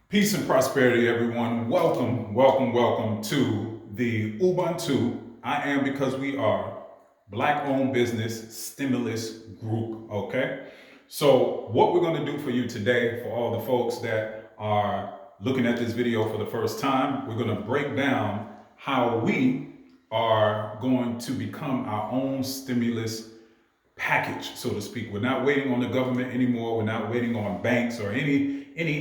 Peace and prosperity, everyone. Welcome to the Ubuntu. I am because we are Black-owned business stimulus group. Okay, so what we're going to do for you today, for all the folks that are looking at this video for the first time, we're going to break down how we are going to become our own stimulus package, so to speak. We're not waiting on the government anymore. We're not waiting on banks or any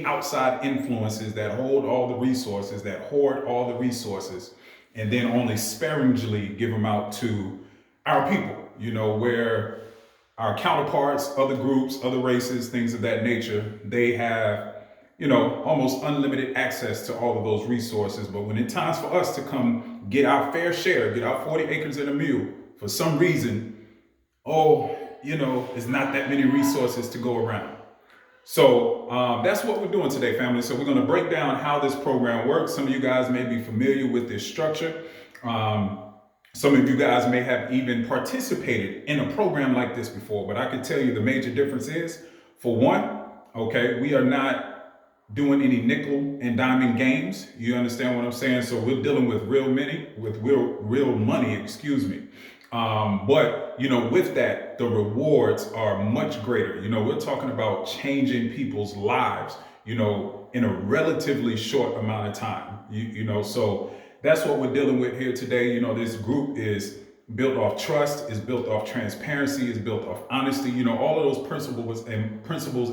outside influences that hold all the resources, that hoard all the resources, and then only sparingly give them out to our people, where our counterparts, other groups, other races, things of that nature, they have, almost unlimited access to all of those resources. But when it's time for us to come get our fair share, get our 40 acres and a mule, for some reason, there's not that many resources to go around. So that's what we're doing today, family. So we're going to break down how this program works. Some of you guys may be familiar with this structure. Some of you guys may have even participated in a program like this before, but I can tell you the major difference is, for one, okay, we are not doing any nickel and diamond games. You understand what I'm saying? So we're dealing with real money, excuse me. But with that, the rewards are much greater. We're talking about changing people's lives, in a relatively short amount of time. So that's what we're dealing with here today. This group is built off trust, is built off transparency, is built off honesty. All of those principles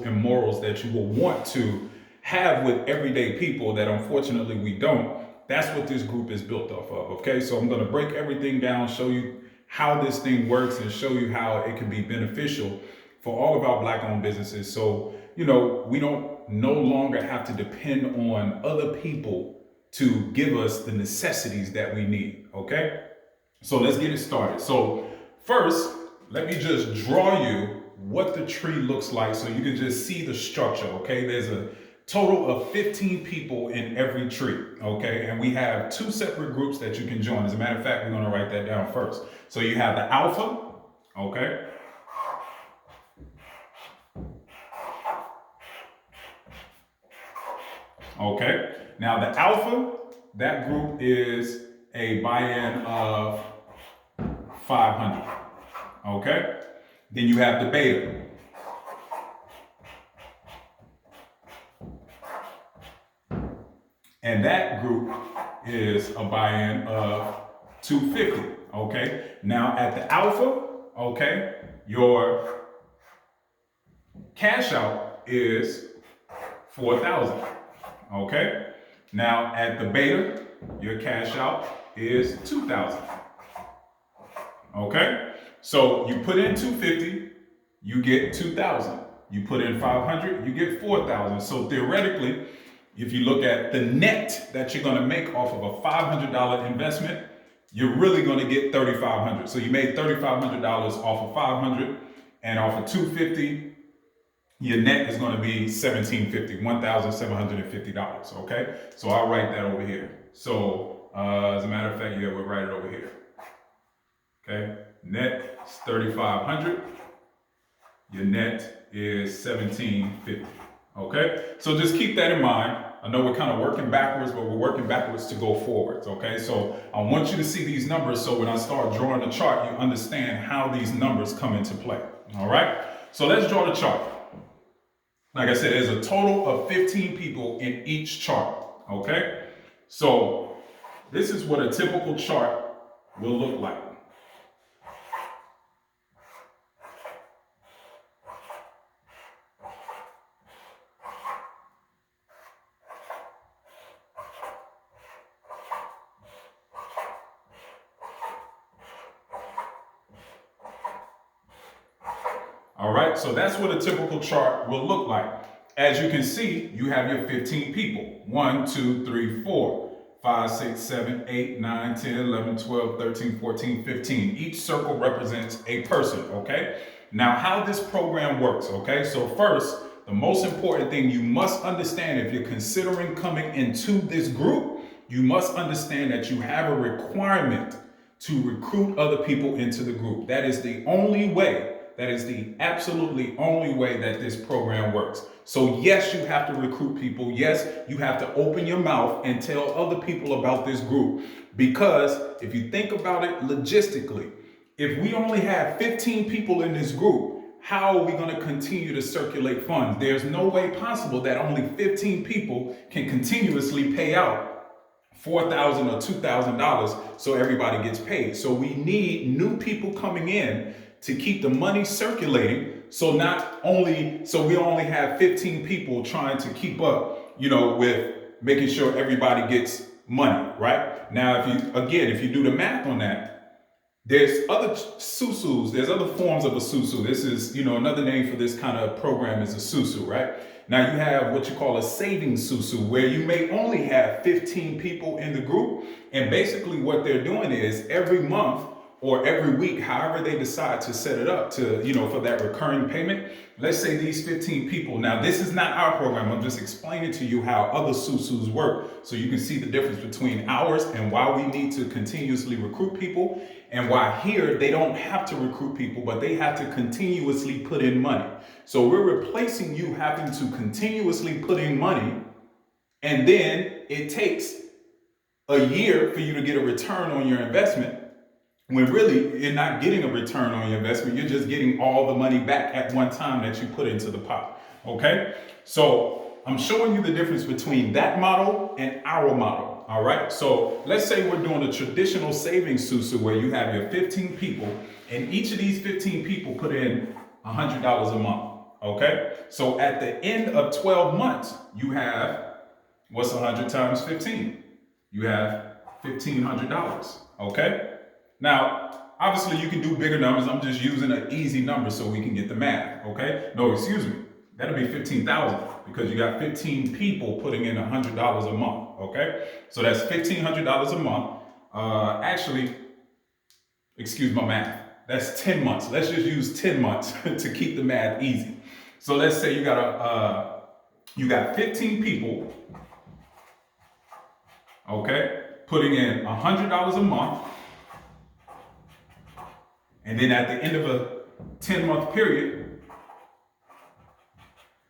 and morals that you will want to have with everyday people that unfortunately we don't. That's what this group is built off of. Okay, so I'm going to break everything down, show you how this thing works, and show you how it can be beneficial for all of our Black-owned businesses. So, we don't no longer have to depend on other people to give us the necessities that we need, okay? So let's get it started. So first, let me just draw you what the tree looks like so you can just see the structure, okay? There's a total of 15 people in every tree, okay? And we have two separate groups that you can join. As a matter of fact, we're gonna write that down first. So you have the alpha, okay? Okay, now the alpha, that group is a buy-in of 500, okay? Then you have the beta. And that group is a buy-in of 250, okay? Now at the alpha, okay, your cash out is 4,000, okay? Now at the beta, your cash out is 2,000, okay? So you put in 250, you get 2,000. You put in 500, you get 4,000. So theoretically, if you look at the net that you're going to make off of a $500 investment, you're really going to get $3,500. So you made $3,500 off of 500, and off of 250, your net is going to be $1,750, $1,750. Okay, so I'll write that over here. So as a matter of fact, we'll write it over here. Okay, net is 3,500. Your net is 1,750. Okay, so just keep that in mind. I know we're kind of working backwards, but we're working backwards to go forwards. Okay, so I want you to see these numbers so when I start drawing the chart, you understand how these numbers come into play. All right, so let's draw the chart. Like I said, there's a total of 15 people in each chart. Okay, so this is what a typical chart will look like. All right, so that's what a typical chart will look like. As you can see, you have your 15 people. 1, 2, 3, 4, 5, 6, 7, 8, 9, 10, 11, 12, 13, 14, 15. Each circle represents a person, okay? Now, how this program works, okay? So first, the most important thing you must understand if you're considering coming into this group, you must understand that you have a requirement to recruit other people into the group. That is the only way That is the absolutely only way that this program works. So yes, you have to recruit people. Yes, you have to open your mouth and tell other people about this group. Because if you think about it logistically, if we only have 15 people in this group, how are we going to continue to circulate funds? There's no way possible that only 15 people can continuously pay out $4,000 or $2,000 so everybody gets paid. So we need new people coming in to keep the money circulating. So we only have 15 people trying to keep up, with making sure everybody gets money, right? Now, if you do the math on that, there's other susus, there's other forms of a susu. This is, another name for this kind of program is a susu, right? Now you have what you call a savings susu, where you may only have 15 people in the group. And basically what they're doing is every month or every week, however they decide to set it up to, for that recurring payment. Let's say these 15 people. Now, this is not our program. I'm just explaining to you how other susus work so you can see the difference between ours and why we need to continuously recruit people, and why here they don't have to recruit people, but they have to continuously put in money. So we're replacing you having to continuously put in money, and then it takes a year for you to get a return on your investment, when really you're not getting a return on your investment. You're just getting all the money back at one time that you put into the pot. Okay? So I'm showing you the difference between that model and our model. All right? So let's say we're doing a traditional savings susu where you have your 15 people, and each of these 15 people put in $100 a month. Okay? So at the end of 12 months, you have, what's 100 times 15? You have $1,500. Okay? Now, obviously you can do bigger numbers. I'm just using an easy number so we can get the math, okay? No, excuse me. That'll be 15,000 because you got 15 people putting in $100 a month, okay? So that's $1,500 a month. Actually, excuse my math. That's 10 months. Let's just use 10 months to keep the math easy. So let's say you got 15 people, okay, putting in $100 a month. And then at the end of a 10-month period,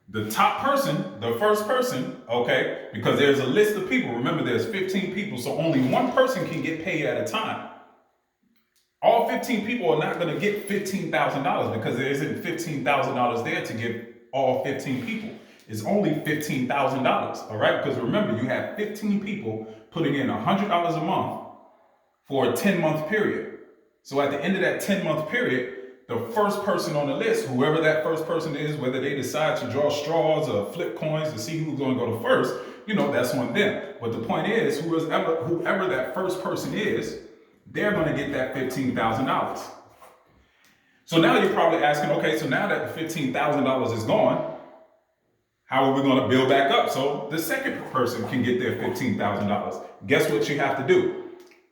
the top person, the first person, okay, because there's a list of people. Remember, there's 15 people, so only one person can get paid at a time. All 15 people are not going to get $15,000 because there isn't $15,000 there to give all 15 people. It's only $15,000, all right? Because remember, you have 15 people putting in $100 a month for a 10-month period. So at the end of that 10-month period, the first person on the list, whoever that first person is, whether they decide to draw straws or flip coins to see who's going to go to first, that's on them. But the point is, whoever that first person is, they're going to get that $15,000. So now you're probably asking, okay, so now that the $15,000 is gone, how are we going to build back up so the second person can get their $15,000? Guess what you have to do?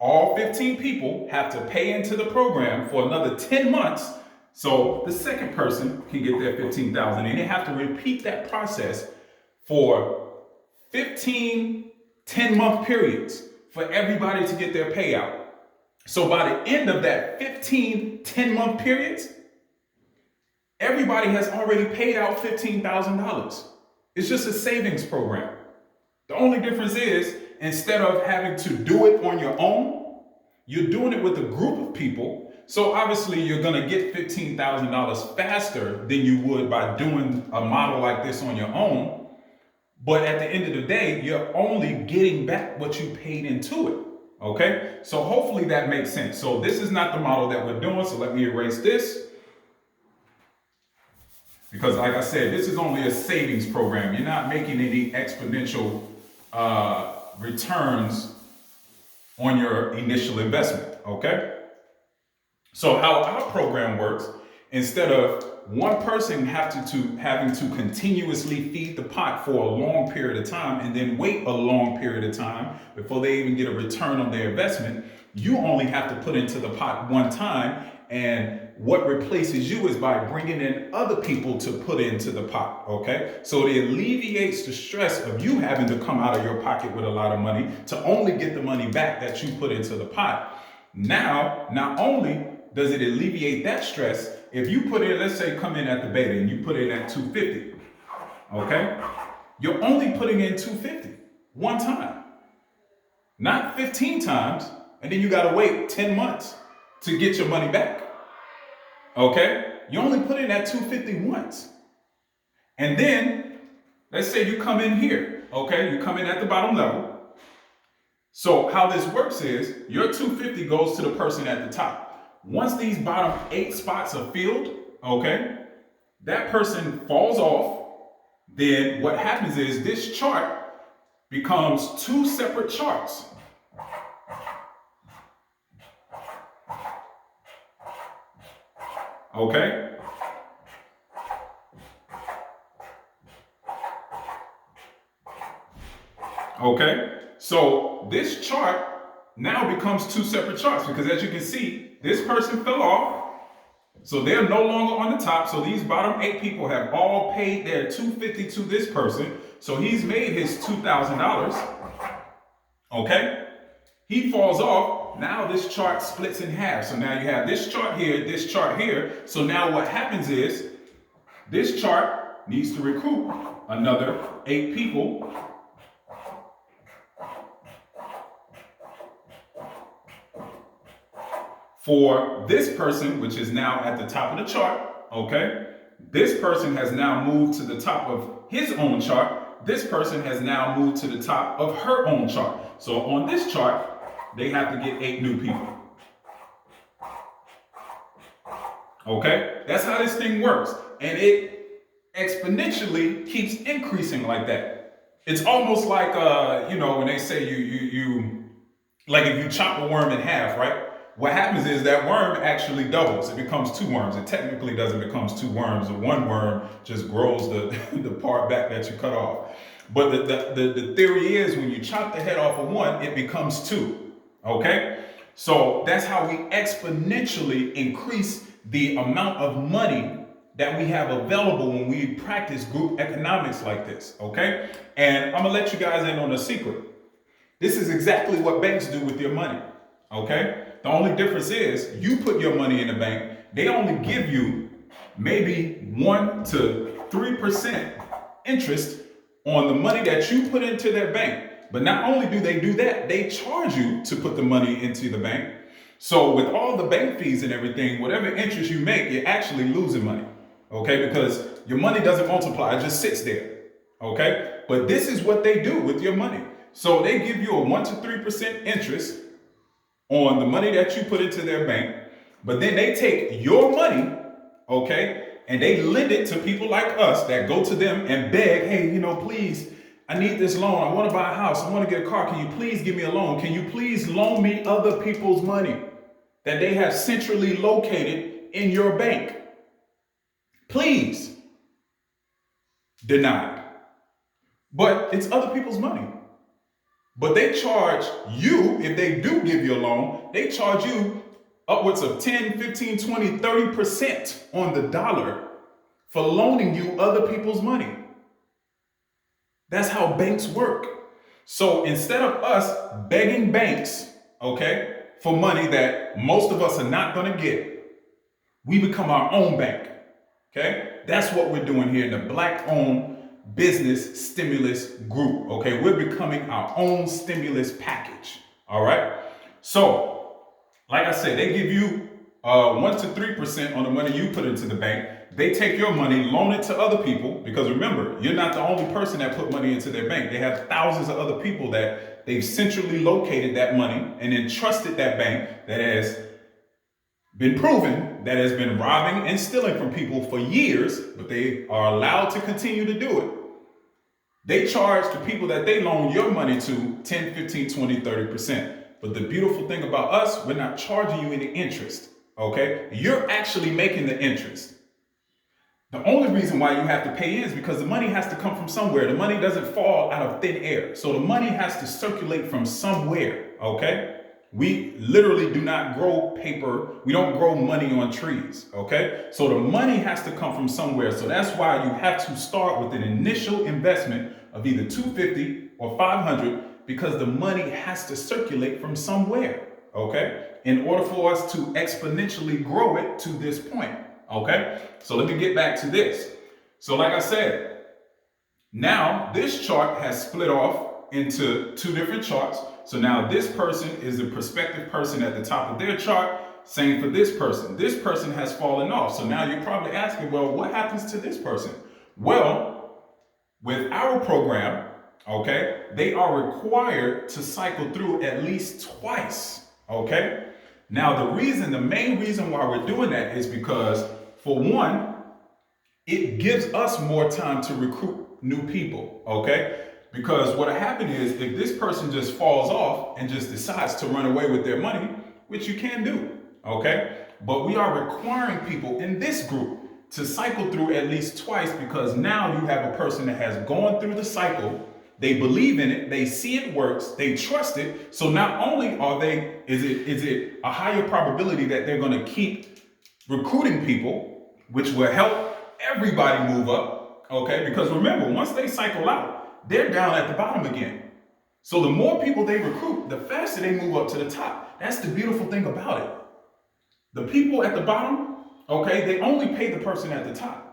All 15 people have to pay into the program for another 10 months so the second person can get their $15,000. And they have to repeat that process for 15 10-month periods for everybody to get their payout. So by the end of that 15 10-month periods, everybody has already paid out $15,000. It's just a savings program. The only difference is, instead of having to do it on your own, you're doing it with a group of people. So obviously you're going to get $15,000 faster than you would by doing a model like this on your own. But at the end of the day, you're only getting back what you paid into it. Okay? So hopefully that makes sense. So this is not the model that we're doing. So let me erase this. Because like I said, this is only a savings program. You're not making any exponential returns on your initial investment, okay? So how our program works, instead of one person having to continuously feed the pot for a long period of time and then wait a long period of time before they even get a return on their investment, you only have to put into the pot one time, and what replaces you is by bringing in other people to put into the pot, okay? So it alleviates the stress of you having to come out of your pocket with a lot of money to only get the money back that you put into the pot. Now, not only does it alleviate that stress, if you put in, let's say come in at the beta and you put in at 250, okay? You're only putting in 250 one time, not 15 times, and then you gotta wait 10 months to get your money back, okay? You only put in at 250 once. And then, let's say you come in here, okay? You come in at the bottom level. So how this works is your 250 goes to the person at the top. Once these bottom 8 spots are filled, okay, that person falls off. Then what happens is this chart becomes 2 separate charts. Okay? Okay? So this chart now becomes 2 separate charts because as you can see, this person fell off. So they're no longer on the top. So these bottom 8 people have all paid their $250 to this person. So he's made his $2,000. Okay? He falls off. Now this chart splits in half. So now you have this chart here, this chart here. So now what happens is this chart needs to recruit another 8 people. For this person, which is now at the top of the chart, okay? This person has now moved to the top of his own chart. This person has now moved to the top of her own chart. So on this chart, they have to get 8 new people. Okay? That's how this thing works. And it exponentially keeps increasing like that. It's almost like, when they say like if you chop a worm in half, right? What happens is that worm actually doubles. It becomes 2 worms. It technically doesn't become 2 worms. The one worm just grows the part back that you cut off. But the theory is when you chop the head off of one, it becomes 2. Okay? So that's how we exponentially increase the amount of money that we have available when we practice group economics like this. Okay? And I'm going to let you guys in on a secret. This is exactly what banks do with your money. Okay? The only difference is you put your money in the bank, they only give you maybe 1 to 3% interest on the money that you put into their bank. But not only do they do that, they charge you to put the money into the bank. So with all the bank fees and everything, whatever interest you make, you're actually losing money. Okay? Because your money doesn't multiply, it just sits there. Okay? But this is what they do with your money. So they give you a 1 to 3% interest on the money that you put into their bank, but then they take your money, okay, and they lend it to people like us that go to them and beg, hey, please, I need this loan. I want to buy a house. I want to get a car. Can you please give me a loan? Can you please loan me other people's money that they have centrally located in your bank? Please. Denied. But it's other people's money. But they charge you, if they do give you a loan, they charge you upwards of 10, 15, 20, 30% on the dollar for loaning you other people's money. That's how banks work. So instead of us begging banks, okay, for money that most of us are not going to get, we become our own bank. Okay? That's what we're doing here in the Black-owned business stimulus group. Okay, we're becoming our own stimulus package. All right. So, like I said, they give you 1 to 3% on the money you put into the bank. They take your money, loan it to other people, because remember, you're not the only person that put money into their bank. They have thousands of other people that they've centrally located that money and entrusted that bank that has been proven that has been robbing and stealing from people for years, but they are allowed to continue to do it. They charge the people that they loan your money to 10, 15, 20, 30%. But the beautiful thing about us, we're not charging you any interest, okay? You're actually making the interest. The only reason why you have to pay in is because the money has to come from somewhere. The money doesn't fall out of thin air. So the money has to circulate from somewhere, okay? We literally do not grow paper. We don't grow money on trees, okay? So the money has to come from somewhere. So that's why you have to start with an initial investment of either $250 or $500 because the money has to circulate from somewhere, okay? In order for us to exponentially grow it to this point, Okay, so let me get back to this. So like I said, now this chart has split off into two different charts. So now this person is the prospective person at the top of their chart. Same for this person. This person has fallen off. So now you're probably asking, well, what happens to this person? Well, with our program, okay, they are required to cycle through at least twice, okay? Now, the main reason why we're doing that is because, for one, it gives us more time to recruit new people, okay? Because what'll happen is, if this person just falls off and just decides to run away with their money, which you can do, okay? But we are requiring people in this group to cycle through at least twice, because now you have a person that has gone through the cycle, they believe in it, they see it works, they trust it. So not only is it a higher probability that they're going to keep recruiting people, which will help everybody move up, okay? Because remember, once they cycle out, they're down at the bottom again. So the more people they recruit, the faster they move up to the top. That's the beautiful thing about it. The people at the bottom, okay, they only pay the person at the top.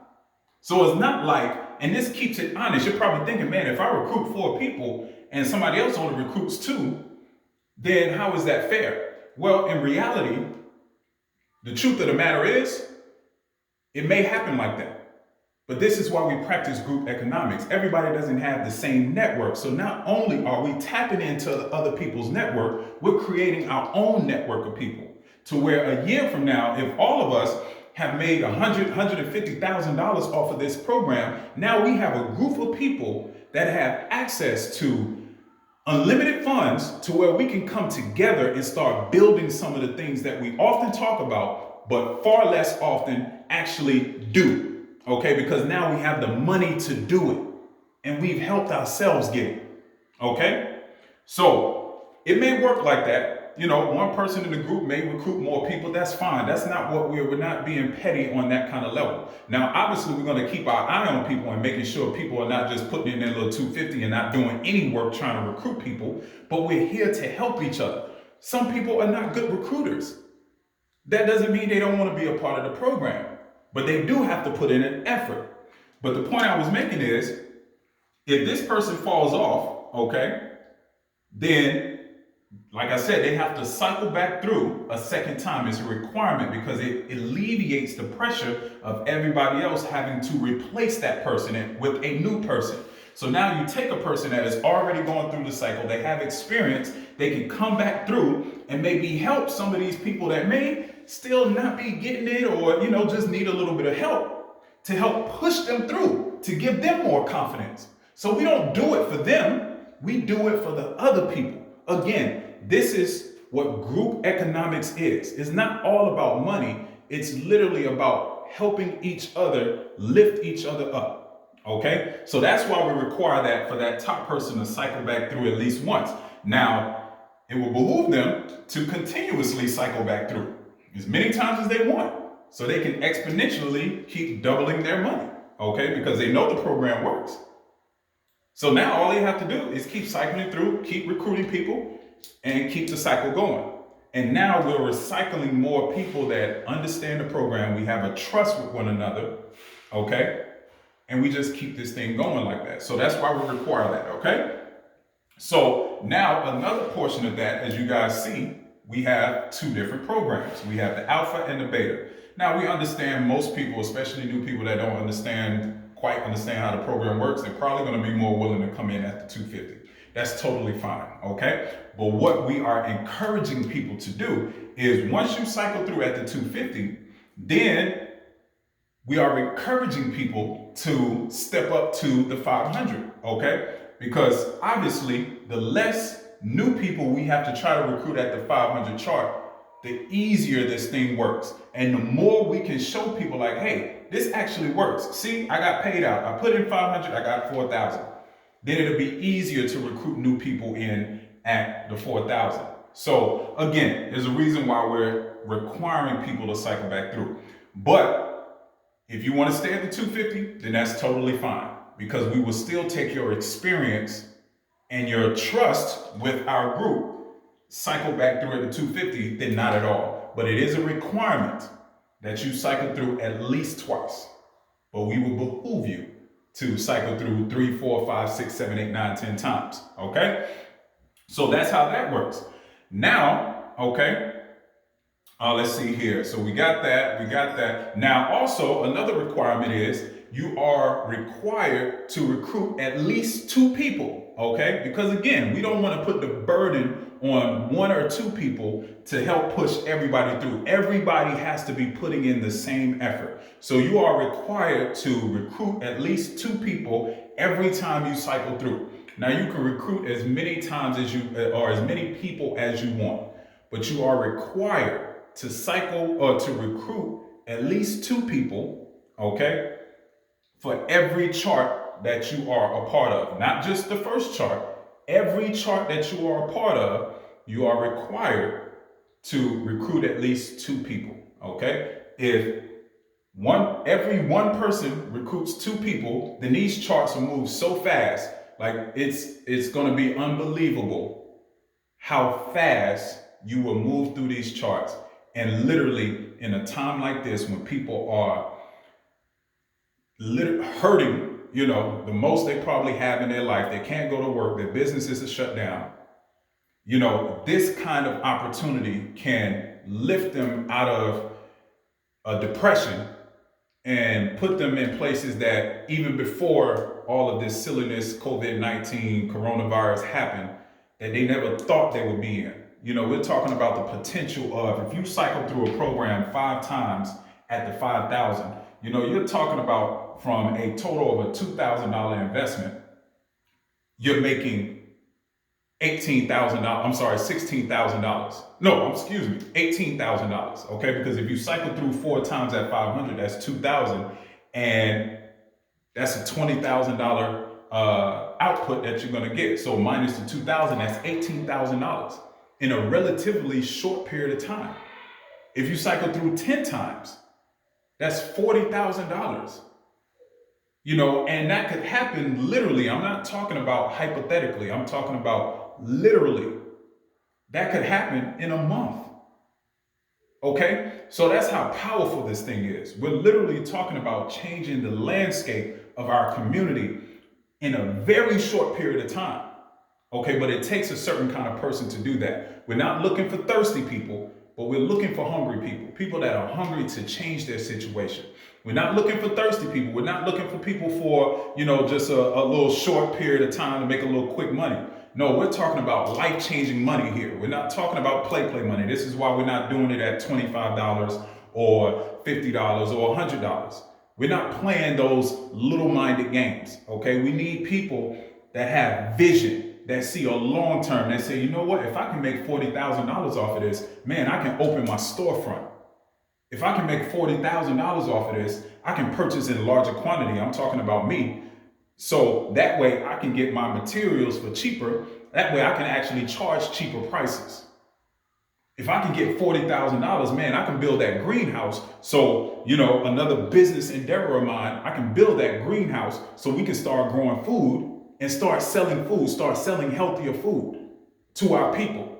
So it's not like, and this keeps it honest, you're probably thinking, man, if I recruit 4 people and somebody else only recruits 2, then how is that fair? Well, in reality, the truth of the matter is, it may happen like that. But this is why we practice group economics. Everybody doesn't have the same network. So not only are we tapping into other people's network, we're creating our own network of people, to where a year from now, if all of us have made $150,000 off of this program, now we have a group of people that have access to unlimited funds, to where we can come together and start building some of the things that we often talk about, but far less often actually do. Okay, because now we have the money to do it, and we've helped ourselves get it. Okay, so it may work like that. You know, one person in the group may recruit more people. That's fine. That's not what we're not being petty on that kind of level. Now, obviously, we're going to keep our eye on people and making sure people are not just putting in their little 250 and not doing any work trying to recruit people. But we're here to help each other. Some people are not good recruiters. That doesn't mean they don't want to be a part of the program, but they do have to put in an effort. But the point I was making is, if this person falls off, okay, then, like I said, they have to cycle back through a second time. It's a requirement, because it alleviates the pressure of everybody else having to replace that person with a new person. So now you take a person that has already gone through the cycle, they have experience, they can come back through and maybe help some of these people that may still not be getting it, or, you know, just need a little bit of help, to help push them through, to give them more confidence. So we don't do it for them, we do it for the other people. Again, this is what group economics is. It's not all about money. It's literally about helping each other lift each other up. Okay? So that's why we require that, for that top person to cycle back through at least once. Now, it will behoove them to continuously cycle back through as many times as they want, so they can exponentially keep doubling their money. Okay? Because they know the program works. So now all they have to do is keep cycling through, keep recruiting people, and keep the cycle going. And now we're recycling more people that understand the program. We have a trust with one another, okay? And we just keep this thing going like that. So that's why we require that, okay? So now another portion of that, as you guys see, we have 2 different programs. We have the alpha and the beta. Now we understand most people, especially new people that don't quite understand how the program works, they're probably going to be more willing to come in at the 250. That's totally fine, okay? But what we are encouraging people to do is, once you cycle through at the 250, then we are encouraging people to step up to the 500, okay? Because obviously, the less new people we have to try to recruit at the 500 chart, the easier this thing works. And the more we can show people, like, hey, this actually works. See, I got paid out. I put in 500, I got 4,000. Then it'll be easier to recruit new people in at the 4,000. So again, there's a reason why we're requiring people to cycle back through. But if you want to stay at the 250, then that's totally fine, because we will still take your experience and your trust with our group, cycle back through at the 250, then not at all. But it is a requirement that you cycle through at least twice. But we will behoove you to cycle through 3, 4, 5, 6, 7, 8, 9, 10 times. Okay? So that's how that works. Now, okay, let's see here. So we got that. Now, also, another requirement is you are required to recruit at least 2 people, okay? Because again, we don't want to put the burden on 1 or 2 people to help push everybody through. Everybody has to be putting in the same effort. So you are required to recruit at least 2 people every time you cycle through. Now you can recruit as many times as you, or as many people as you want, but you are required to cycle or to recruit at least 2 people, okay, for every chart that you are a part of. Not just the first chart, every chart that you are a part of, you are required to recruit at least 2 people, okay? If every one person recruits 2 people, then these charts will move so fast, like it's gonna be unbelievable how fast you will move through these charts. And literally in a time like this, when people are hurting, the most they probably have in their life, they can't go to work, their businesses are shut down. This kind of opportunity can lift them out of a depression and put them in places that even before all of this silliness, COVID-19, coronavirus happened, that they never thought they would be in. We're talking about the potential of, if you cycle through a program 5 times at the 5,000, you're talking about from a total of a $2,000 investment, you're making $16,000. No, excuse me, $18,000. Okay, because if you cycle through 4 times at 500, that's 2,000, and that's a $20,000 output that you're gonna get. So minus the 2,000, that's $18,000 in a relatively short period of time. If you cycle through 10 times, that's $40,000. And that could happen literally. I'm not talking about hypothetically. I'm talking about literally. That could happen in a month. Okay? So that's how powerful this thing is. We're literally talking about changing the landscape of our community in a very short period of time. Okay, but it takes a certain kind of person to do that. We're not looking for thirsty people, but we're looking for hungry people. People that are hungry to change their situation. We're not looking for thirsty people. We're not looking for people for, just a little short period of time to make a little quick money. No, we're talking about life-changing money here. We're not talking about play money. This is why we're not doing it at $25 or $50 or $100. We're not playing those little-minded games, okay? We need people that have vision, that see a long term, that say, you know what, if I can make $40,000 off of this, man, I can open my storefront. If I can make $40,000 off of this, I can purchase in larger quantity. I'm talking about me. So that way I can get my materials for cheaper. That way I can actually charge cheaper prices. If I can get $40,000, man, I can build that greenhouse. So, another business endeavor of mine, I can build that greenhouse so we can start growing food and start selling food, start selling healthier food to our people.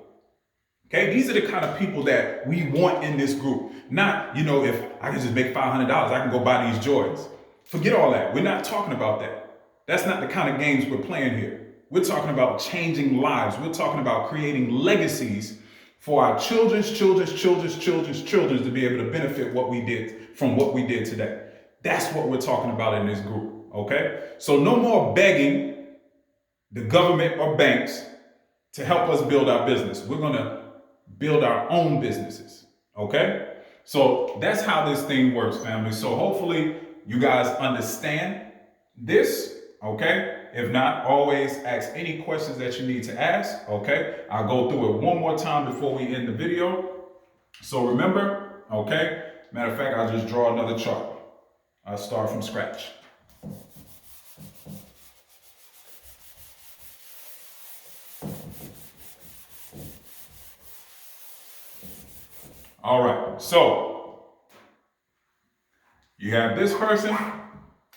Okay, these are the kind of people that we want in this group. Not, if I can just make $500, I can go buy these Jordans. Forget all that. We're not talking about that. That's not the kind of games we're playing here. We're talking about changing lives. We're talking about creating legacies for our children's children to be able to benefit what we did today. That's what we're talking about in this group. Okay, so no more begging the government or banks to help us build our business. We're gonna build our own businesses, okay? So that's how this thing works, family. So hopefully you guys understand this, okay? If not, always ask any questions that you need to ask, okay? I'll go through it one more time before we end the video. So remember, okay? Matter of fact, I'll just draw another chart. I'll start from scratch. All right, so you have this person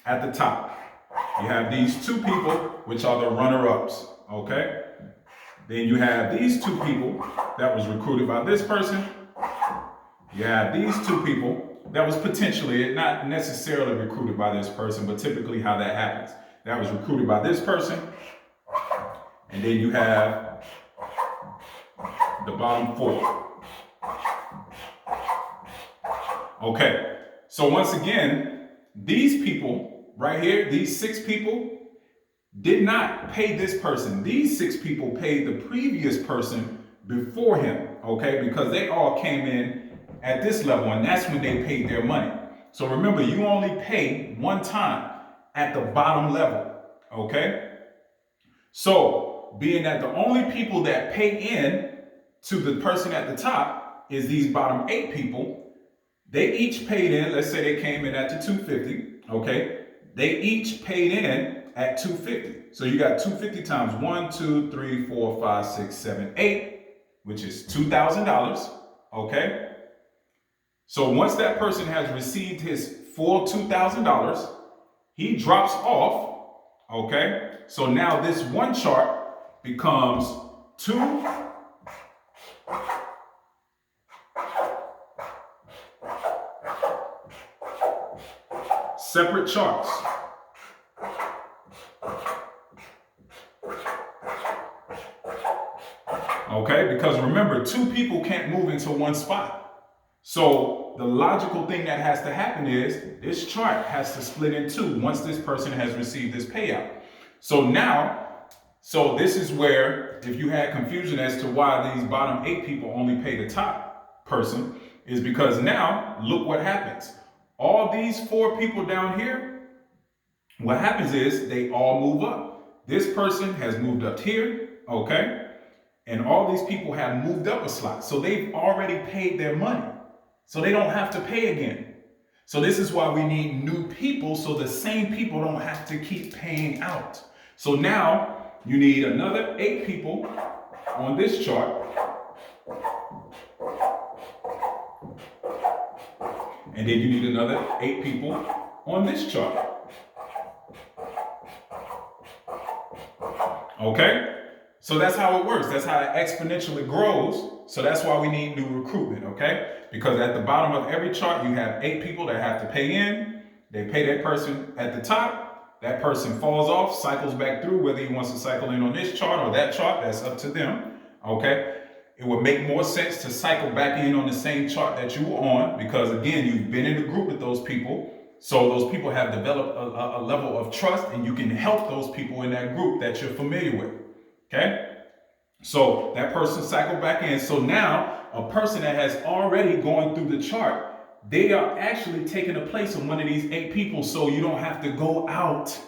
at the top. You have these 2 people, which are the runner-ups, okay? Then you have these 2 people that was recruited by this person. You have these 2 people that was potentially, not necessarily recruited by this person, but typically how that happens. That was recruited by this person. And then you have the bottom 4. Okay, so once again, these people right here, these 6 people, did not pay this person. These 6 people paid the previous person before him, okay? Because they all came in at this level, and that's when they paid their money. So remember, you only pay one time at the bottom level, okay? So, being that the only people that pay in to the person at the top is these bottom 8 people, they each paid in, let's say they came in at the 250, okay? They each paid in at 250. So you got 250 times 1, 2, 3, 4, 5, 6, 7, 8, which is $2,000, okay? So once that person has received his full $2,000, he drops off, okay? So now this one chart becomes 2 separate charts. Okay, because remember, 2 people can't move into one spot. So the logical thing that has to happen is this chart has to split in 2 once this person has received this payout. So now, this is where, if you had confusion as to why these bottom 8 people only pay the top person, is because now, look what happens. All these 4 people down here, what happens is they all move up. This person has moved up here, okay? And all these people have moved up a slot. So they've already paid their money. So they don't have to pay again. So this is why we need new people, so the same people don't have to keep paying out. So now you need another 8 people on this chart. And then you need another 8 people on this chart. Okay? So that's how it works. That's how it exponentially grows. So that's why we need new recruitment, okay? Because at the bottom of every chart, you have 8 people that have to pay in. They pay that person at the top. That person falls off, cycles back through, whether he wants to cycle in on this chart or that chart, that's up to them, okay? It would make more sense to cycle back in on the same chart that you were on, because again, you've been in the group with those people. So those people have developed a level of trust, and you can help those people in that group that you're familiar with. Okay, so that person cycled back in. So now a person that has already gone through the chart, they are actually taking the place of one of these 8 people. So you don't have to go out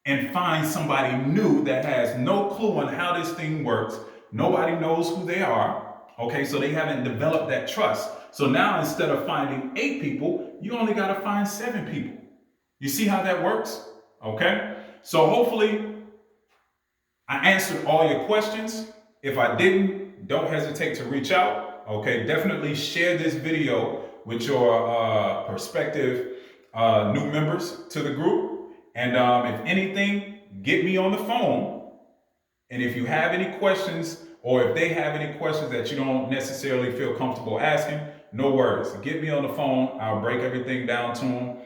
and find somebody new that has no clue on how this thing works. Nobody knows who they are. Okay, so they haven't developed that trust. So now instead of finding 8 people, you only got to find 7 people. You see how that works? Okay, so hopefully I answered all your questions. If I didn't, don't hesitate to reach out. Okay, definitely share this video with your prospective new members to the group. And if anything, get me on the phone. And if you have any questions, or if they have any questions that you don't necessarily feel comfortable asking, no worries. Get me on the phone. I'll break everything down to them.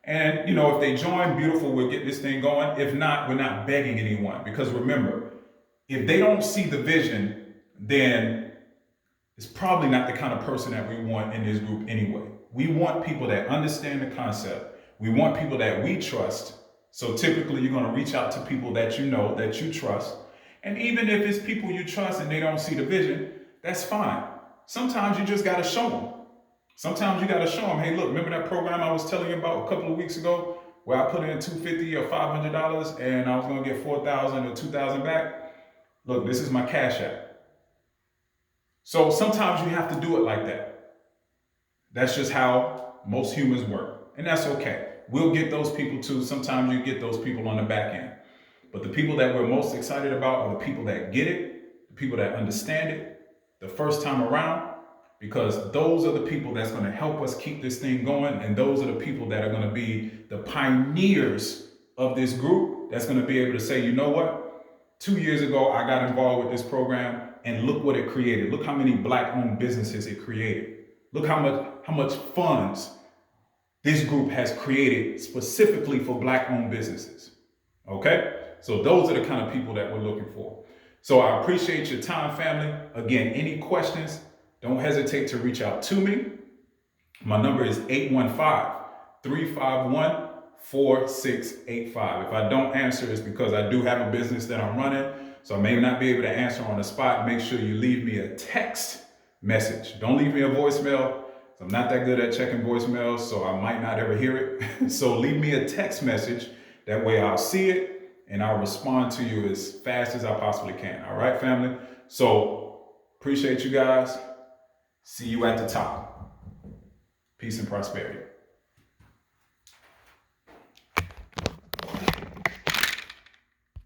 And, you know, if they join, beautiful, we'll get this thing going. If not, we're not begging anyone. Because remember, if they don't see the vision, then it's probably not the kind of person that we want in this group anyway. We want people that understand the concept. We want people that we trust. So typically, you're going to reach out to people that you know, that you trust. And even if it's people you trust and they don't see the vision, that's fine. Sometimes you just got to show them. Sometimes you got to show them, hey, look, remember that program I was telling you about a couple of weeks ago where I put in $250 or $500 and I was going to get $4,000 or $2,000 back? Look, this is my Cash App. So sometimes you have to do it like that. That's just how most humans work. And that's okay. We'll get those people too. Sometimes you get those people on the back end. But the people that we're most excited about are the people that get it, the people that understand it the first time around, because those are the people that's going to help us keep this thing going. And those are the people that are going to be the pioneers of this group that's going to be able to say, you know what? 2 years ago, I got involved with this program and look what it created. Look how many Black-owned businesses it created. Look how much funds this group has created specifically for Black-owned businesses. Okay? So those are the kind of people that we're looking for. So I appreciate your time, family. Again, any questions, don't hesitate to reach out to me. My number is 815-351-4685. If I don't answer, it's because I do have a business that I'm running, so I may not be able to answer on the spot. Make sure you leave me a text message. Don't leave me a voicemail. I'm not that good at checking voicemails, so I might not ever hear it. So leave me a text message. That way I'll see it and I'll respond to you as fast as I possibly can. All right, family? So appreciate you guys. See you at the top. Peace and prosperity.